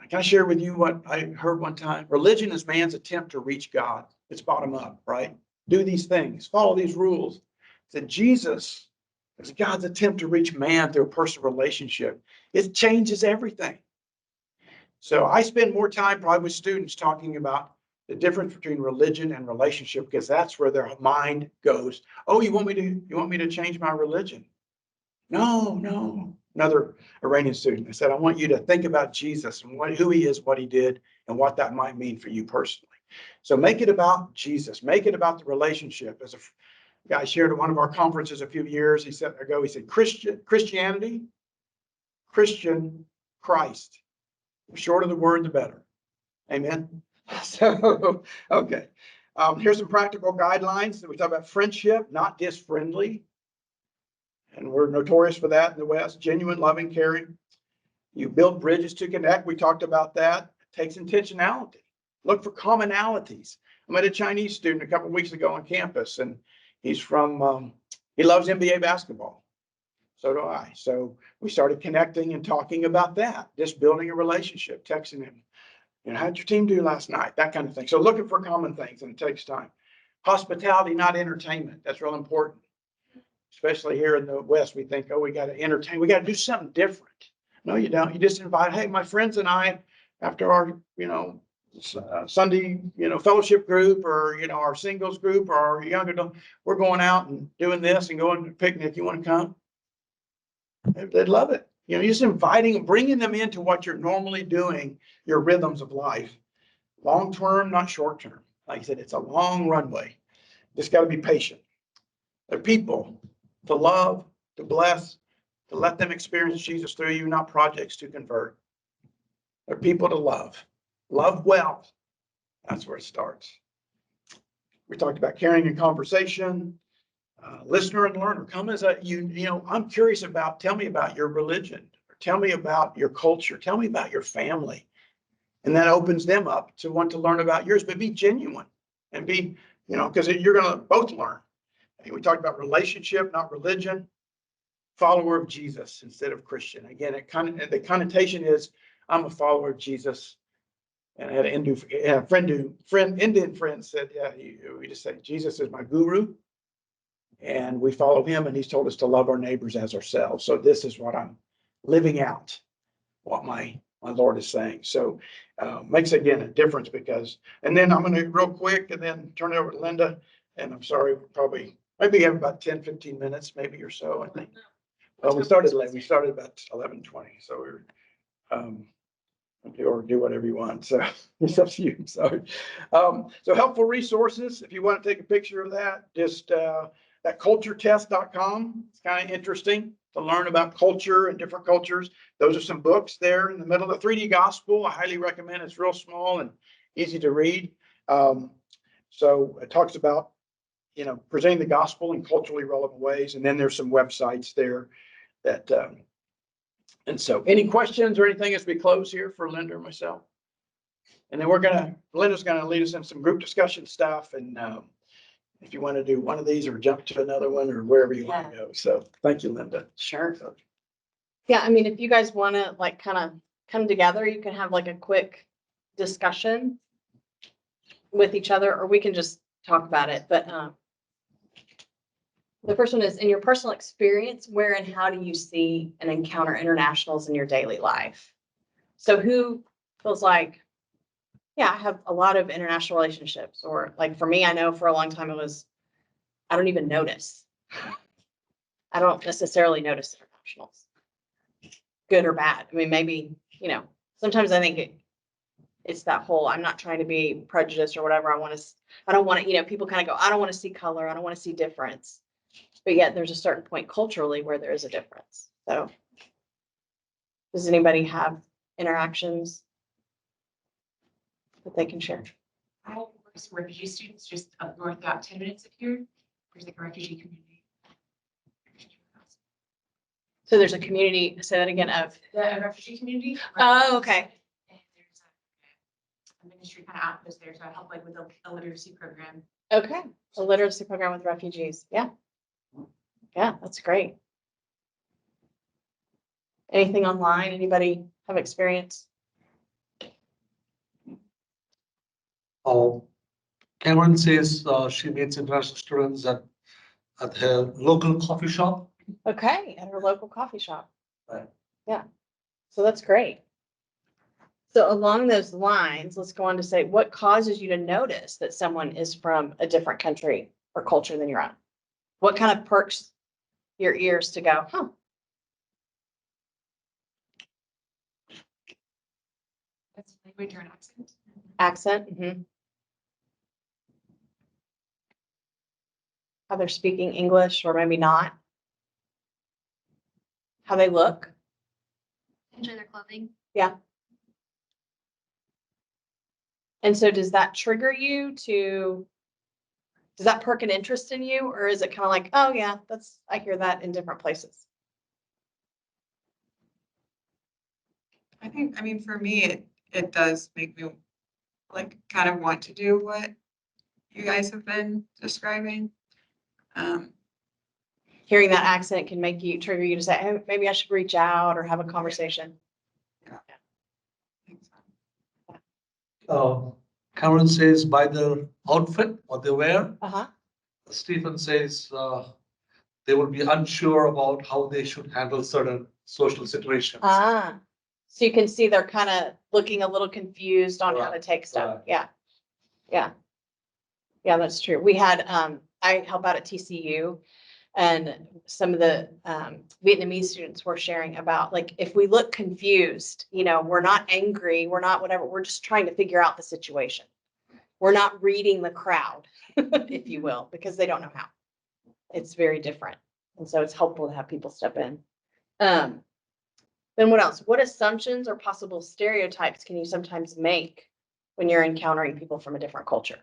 can I share with you what I heard one time? Religion is man's attempt to reach God. It's bottom up, right? Do these things, follow these rules. That Jesus is God's attempt to reach man through a personal relationship. It changes everything. So I spend more time probably with students talking about the difference between religion and relationship, because that's where their mind goes. Oh, you want me to change my religion? No. Another Iranian student. I said, I want you to think about Jesus and who he is, what he did, and what that might mean for you personally. So make it about Jesus. Make it about the relationship. As a guy shared at one of our conferences a few years he said, Christianity, Christian, Christ. The shorter the word, the better. Amen. So, okay. Here's some practical guidelines. We talk about friendship, not just friendly. And we're notorious for that in the West. Genuine, loving, caring. You build bridges to connect. We talked about that. It takes intentionality. Look for commonalities. I met a Chinese student a couple of weeks ago on campus, and he's from, he loves NBA basketball. So do I. So we started connecting and talking about that, just building a relationship, texting him, how'd your team do last night? That kind of thing. So looking for common things, and it takes time. Hospitality, not entertainment. That's real important. Especially here in the West, we think, oh, we got to entertain. We got to do something different. No, you don't. You just invite, hey, my friends and I, after our, Sunday, fellowship group, or, our singles group, or our young adult, we're going out and doing this and going to a picnic. You want to come? They'd love it. You're just inviting them, bringing them into what you're normally doing, your rhythms of life. Long term, not short term. Like I said, it's a long runway. Just got to be patient. They're people to love, to bless, to let them experience Jesus through you, not projects to convert. They're people to love. Love well. That's where it starts. We talked about caring and conversation. Listener and learner. Come as I'm curious about, tell me about your religion. Or tell me about your culture. Tell me about your family. And that opens them up to want to learn about yours, but be genuine and be, because you're going to both learn. And we talked about relationship, not religion. Follower of Jesus instead of Christian. Again, the connotation is I'm a follower of Jesus. And I had an Indian friend said, yeah, we just say, Jesus is my guru. And we follow him, and he's told us to love our neighbors as ourselves. So this is what I'm living out, what my Lord is saying. So makes, again, a difference because, and then I'm going to real quick and then turn it over to Linda. And I'm sorry, probably, maybe have about 10, 15 minutes, maybe or so, I think. Well, we started late. We started about 11:20. So we're, or do whatever you want. So it's up to you. Sorry. So helpful resources. If you want to take a picture of that, just that culturetest.com. It's kind of interesting to learn about culture and different cultures. Those are some books there in the middle. The 3D Gospel, I highly recommend. It's real small and easy to read. So it talks about, presenting the gospel in culturally relevant ways. And then there's some websites there that, and so any questions or anything as we close here for Linda or myself? And then Linda's going to lead us in some group discussion stuff. And if you want to do one of these or jump to another one or wherever you want to go. So thank you, Linda. Sure. Yeah, I mean, if you guys want to like kind of come together, you can have like a quick discussion with each other, or we can just talk about it. But the first one is, in your personal experience, where and how do you see and encounter internationals in your daily life? So who feels like, yeah, I have a lot of international relationships, or like for me, I know for a long time it was, I don't even notice. I don't necessarily notice internationals, good or bad. I mean, maybe, sometimes I think it's that whole, I'm not trying to be prejudiced or whatever. I don't want to, people kind of go, I don't want to see color. I don't want to see difference. But yet there's a certain point culturally where there is a difference. So does anybody have interactions that they can share? I work with refugee students just up north, about 10 minutes of here. There's like a refugee community. So there's a community, say that again, of The refugee community. Oh, okay. And there's a ministry kind of outpost there, so I help like with a literacy program. Okay, a literacy program with refugees. Yeah. Yeah, that's great. Anything online? Anybody have experience? Cameron says she meets international students at her local coffee shop. Okay, at her local coffee shop. Right. Yeah, so that's great. So along those lines, let's go on to say, what causes you to notice that someone is from a different country or culture than your own? What kind of perks your ears to go, huh? That's language or an accent. Accent. Mm-hmm. How they're speaking English or maybe not. How they look. Enjoy their clothing. Yeah. And so does that trigger you to, does that perk an interest in you? Or is it kind of like, oh yeah, I hear that in different places? I mean, for me, it does make me like kind of want to do what you guys have been describing. Hearing that accent can trigger you to say, hey, maybe I should reach out or have a conversation. Cameron says by their outfit, what they wear. Uh-huh. Stephen says they will be unsure about how they should handle certain social situations. Ah, so you can see they're kind of looking a little confused on how to take stuff. Right. Yeah. Yeah. Yeah, that's true. We had, I help out at TCU, and some of the Vietnamese students were sharing about, like, if we look confused, we're not angry, we're not whatever, we're just trying to figure out the situation. We're not reading the crowd, if you will, because they don't know how. It's very different. And so it's helpful to have people step in. Then what else? What assumptions or possible stereotypes can you sometimes make when you're encountering people from a different culture?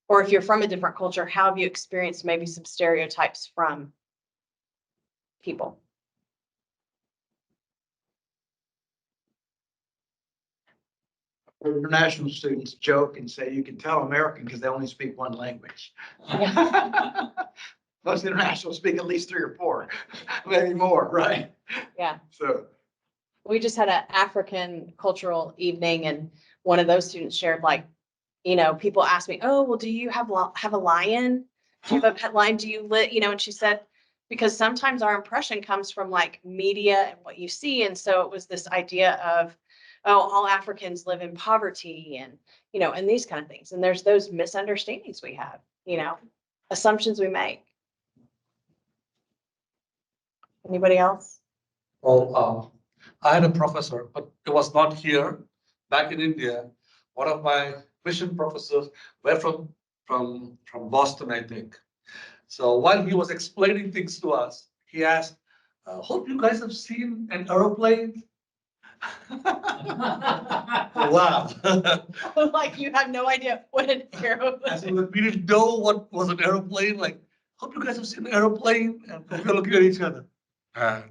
Or if you're from a different culture, how have you experienced maybe some stereotypes from people? International students joke and say you can tell American because they only speak one language. Most internationals speak at least 3 or 4, maybe more, right? Yeah. So We just had an African cultural evening and one of those students shared like, people ask me, oh, well, do you have a lion? Do you have a pet lion? Do you and she said, because sometimes our impression comes from like media and what you see. And so it was this idea of, oh, all Africans live in poverty and, and these kind of things. And there's those misunderstandings we have, assumptions we make. Anybody else? Well, I had a professor, but it was not here. Back in India, one of my mission professors were from Boston, I think. So while he was explaining things to us, he asked, "Hope you guys have seen an aeroplane." Wow. Like you have no idea what an As in, we didn't know what was an aeroplane. Like, hope you guys have seen an aeroplane, and we're looking at each other.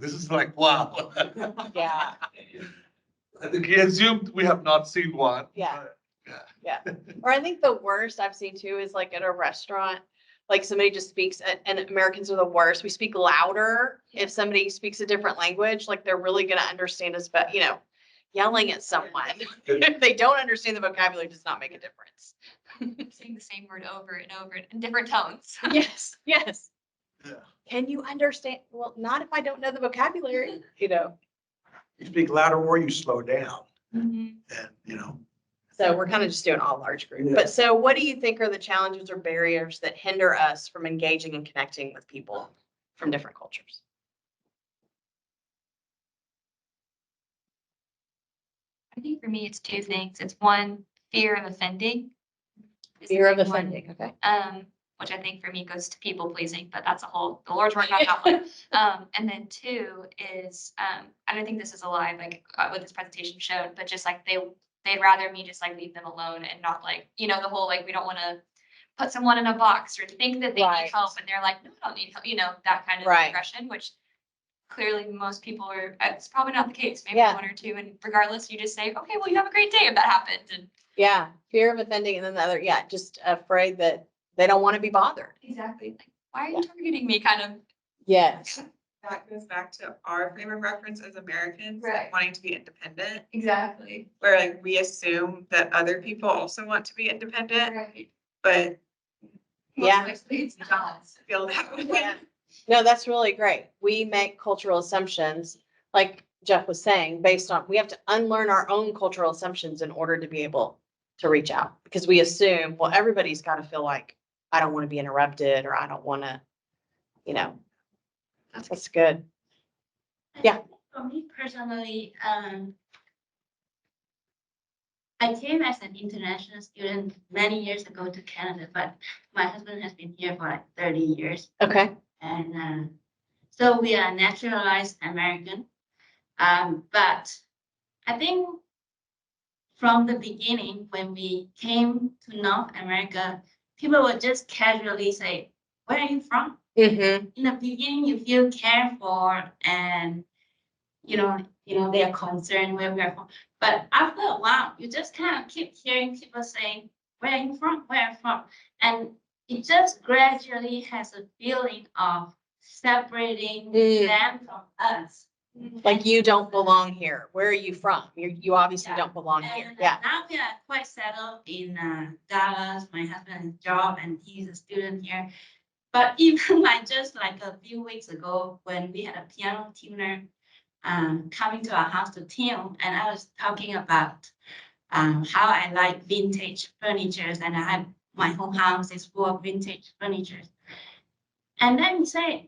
This is like wow. Yeah. I think he assumed we have not seen one. Yeah. Yeah. Yeah. Or I think the worst I've seen too is like at a restaurant, like somebody just speaks, and Americans are the worst. We speak louder if somebody speaks a different language, like they're really going to understand us, but yelling at someone, if they don't understand the vocabulary does not make a difference. Saying the same word over and over in different tones. Yes, yes. Yeah. Can you understand? Well, not if I don't know the vocabulary, You speak louder or you slow down Mhm. and. So we're kind of just doing all large group. Yeah. But so what do you think are the challenges or barriers that hinder us from engaging and connecting with people from different cultures? I think for me, it's two things. It's one, fear of offending. is the Fear of big one. offending, okay. Which I think for me goes to people pleasing, but that's the Lord's work on that one. And then two is, I don't think this is alive, like what this presentation showed, but just like they'd rather me just like leave them alone and not like, the whole, like, we don't want to put someone in a box or think that they Right. need help and they're like, no, I don't need help, that kind of Right. impression, which clearly most people are, it's probably not the case, maybe Yeah. one or two, and regardless, you just say, okay, well, you have a great day if that happens. And Yeah, fear of offending, and then the other, just afraid that they don't want to be bothered. exactly, like, why are you targeting me, kind of? Yes. That goes back to our frame of reference as Americans, Right. wanting to be independent, Exactly. where like we assume that other people also want to be independent, Right. but Yeah. Mostly it's not. feel that way. Yeah. No, that's really great. We make cultural assumptions, like Jeff was saying, we have to unlearn our own cultural assumptions in order to be able to reach out, because we assume, well, everybody's got to feel like, I don't want to be interrupted, or I don't want to, that's good. Yeah. For me personally, I came as an international student many years ago to Canada, but my husband has been here for like 30 years. Okay. And so we are naturalized American. But I think from the beginning, when we came to North America, people would just casually say, where are you from? Mm-hmm. In the beginning, you feel cared for and, they are concerned where we are from. But after a while, you just kind of keep hearing people saying, where are you from? Where are you from? And it just gradually has a feeling of separating them from us. Like you don't belong here. Where are you from? You obviously don't belong here. And, Yeah. Now we are quite settled in Dallas. My husband has a job and he's a student here. But even just like a few weeks ago, when we had a piano tuner coming to our house to tune, and I was talking about how I like vintage furniture, and my whole house is full of vintage furniture. And then he said,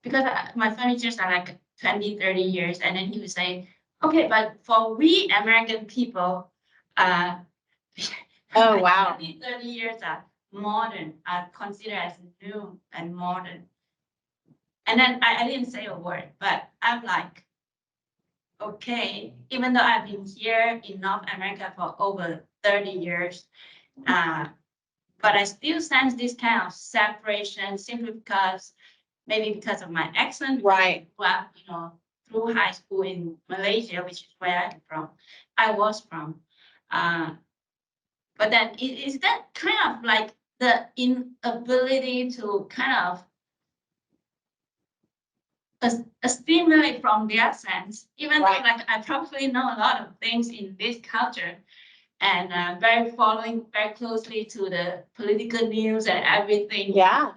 because my furnitures are like 20, 30 years, and then he would say, okay, but for we American people, Oh, like wow. 20, 30 years are modern, are considered as new and modern. And then I didn't say a word, but I'm like, okay, even though I've been here in North America for over 30 years, but I still sense this kind of separation simply because, maybe because of my accent. Right. Well, through high school in Malaysia, which is where I was from. But then is that kind of like the inability to kind of stimulate from their sense, even though Right. like I probably know a lot of things in this culture and very following very closely to the political news and everything. Yeah,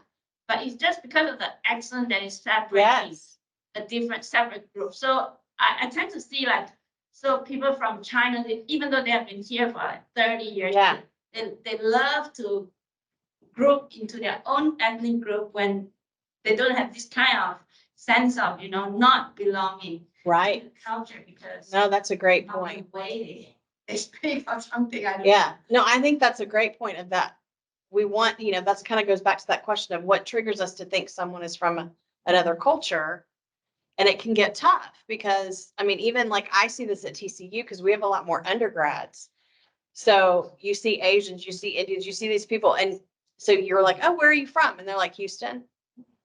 But it's just because of the accent that is separating yes, a different separate group. So I tend to see like, so people from China, even though they have been here for like 30 years, Yeah. they love to group into their own ethnic group when they don't have this kind of sense of, not belonging to right. the culture because No, that's a great of the point. way they speak or something. I don't know. Yeah, no, I think that's a great point of that. We want, that's kind of goes back to that question of what triggers us to think someone is from another culture. And it can get tough because, I mean, even like I see this at TCU because we have a lot more undergrads. So you see Asians, you see Indians, you see these people. And so you're like, oh, where are you from? And they're like, Houston.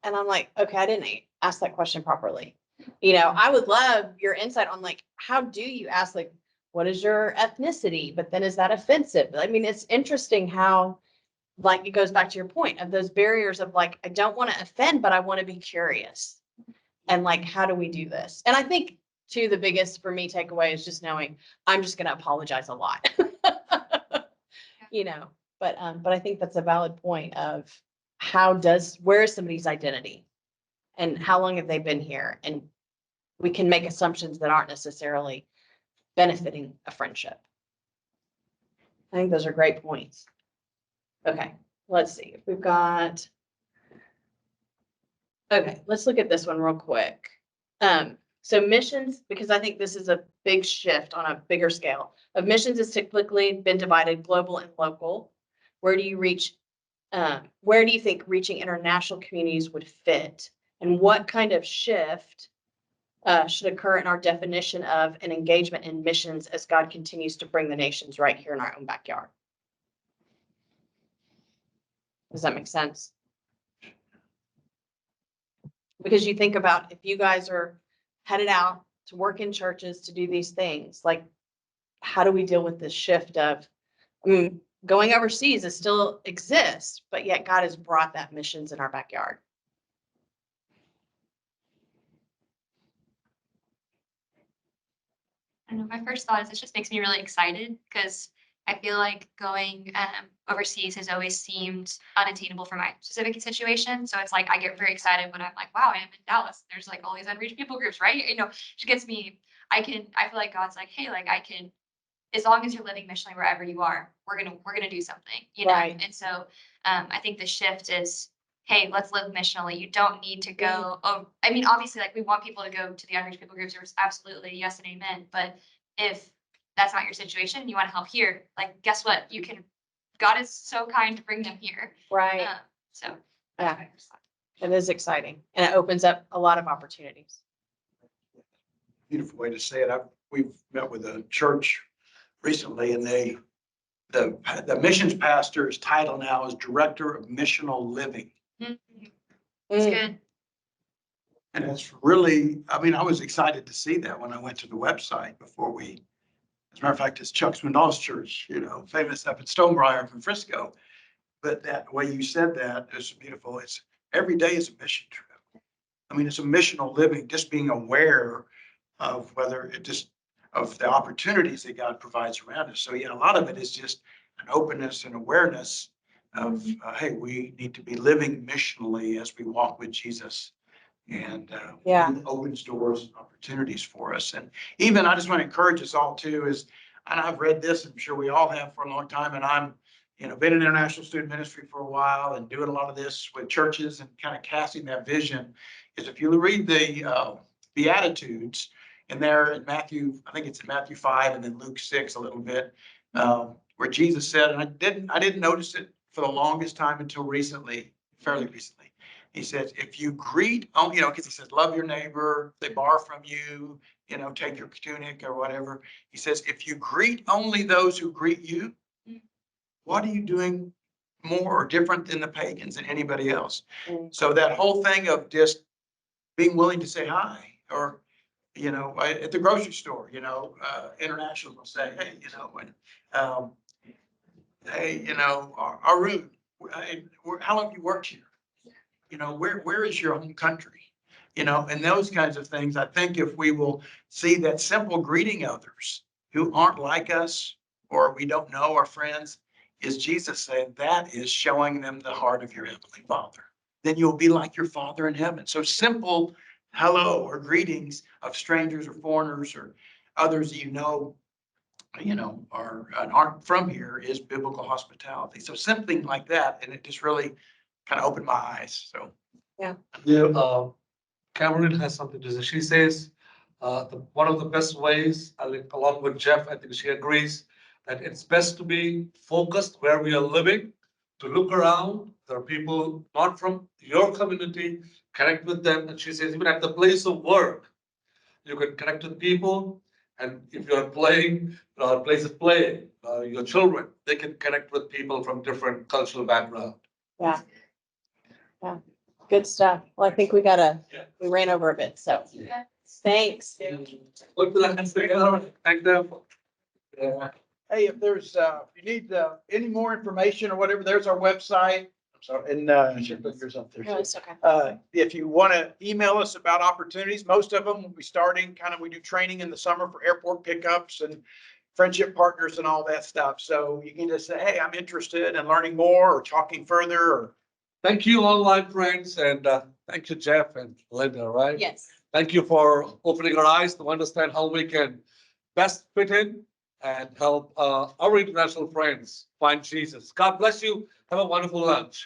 And I'm like, okay, I didn't ask that question properly. I would love your insight on like, how do you ask, like, what is your ethnicity? But then is that offensive? I mean, it's interesting how, like, it goes back to your point of those barriers of like, I don't want to offend, but I want to be curious. And like, how do we do this? And I think too, the biggest for me takeaway is just knowing I'm just going to apologize a lot, but I think that's a valid point of where is somebody's identity and how long have they been here? And we can make assumptions that aren't necessarily benefiting a friendship. I think those are great points. Okay, let's see if we've got. Okay, let's look at this one real quick. So missions, because I think this is a big shift on a bigger scale of missions has typically been divided global and local. Where do you think reaching international communities would fit? And what kind of shift should occur in our definition of an engagement in missions as God continues to bring the nations right here in our own backyard? Does that make sense? Because you think about if you guys are headed out to work in churches to do these things, like how do we deal with this shift of, going overseas is still exists, but yet God has brought that missions in our backyard. I know my first thought is it just makes me really excited because I feel like going overseas has always seemed unattainable for my specific situation. So it's like I get very excited when I'm like, wow, I am in Dallas. There's like all these unreached people groups, right? Which gets me, I feel like God's like, hey, like I can, as long as you're living missionally wherever you are, we're gonna do something, Right. And so I think the shift is, hey, let's live missionally. You don't need to go. Oh, I mean, obviously, like we want people to go to the unreached people groups. There's absolutely yes and amen. But if that's not your situation, you want to help here, like guess what? God is so kind to bring them here. Right. So Yeah, it is exciting and it opens up a lot of opportunities. Beautiful way to say it. We've met with a church recently and the missions pastor's title now is Director of Missional Living. it's good. And it's really, I mean, I was excited to see that when I went to the website before as a matter of fact, it's Chuck Swindoll's church, famous up at Stonebriar from Frisco. But that way you said that is beautiful. It's every day is a mission trip. I mean, it's a missional living, just being aware of of the opportunities that God provides around us. So yeah, a lot of it is just an openness and awareness of, hey, we need to be living missionally as we walk with Jesus. And Yeah. it opens doors and opportunities for us. And even I just want to encourage us all too and I've read this, I'm sure we all have for a long time, and I'm, been in international student ministry for a while and doing a lot of this with churches and kind of casting that vision, is if you read the Beatitudes in there in Matthew, I think it's in Matthew 5 and then Luke 6 a little bit, where Jesus said, and I didn't notice it for the longest time until fairly recently. He says, if you greet, because he says, love your neighbor, they borrow from you, take your tunic or whatever. He says, if you greet only those who greet you, what are you doing more or different than the pagans and anybody else? So that whole thing of just being willing to say hi, or, at the grocery store, international will say, hey, hey, Arun, how long have you worked here? Where is your home country? and those kinds of things. I think if we will see that simple greeting others who aren't like us or we don't know our friends, is Jesus saying that is showing them the heart of your heavenly Father. Then you'll be like your Father in heaven. So simple hello or greetings of strangers or foreigners or others that aren't from here is biblical hospitality. So something like that, and it just really kind of opened my eyes. So Yeah, Cameron has something to say. She says, one of the best ways, along with Jeff, I think she agrees, that it's best to be focused where we are living, to look around. There are people not from your community, connect with them. And she says, even at the place of work, you can connect with people. And if you're playing, place of play, your children, they can connect with people from different cultural background. Yeah. Yeah. Good stuff. Well, I think we ran over a bit, so thanks. Look for that hands together. Thank them. Yeah. hey, if you need any more information or whatever, there's our website. I'm sorry, and I should put yours up there. No, it's okay. If you want to email us about opportunities, most of them will be starting we do training in the summer for airport pickups and friendship partners and all that stuff. So you can just say, hey, I'm interested in learning more or talking further. Or Thank you, online friends, and thank you, Jeff and Linda, right? Yes. Thank you for opening our eyes to understand how we can best fit in and help our international friends find Jesus. God bless you. Have a wonderful lunch.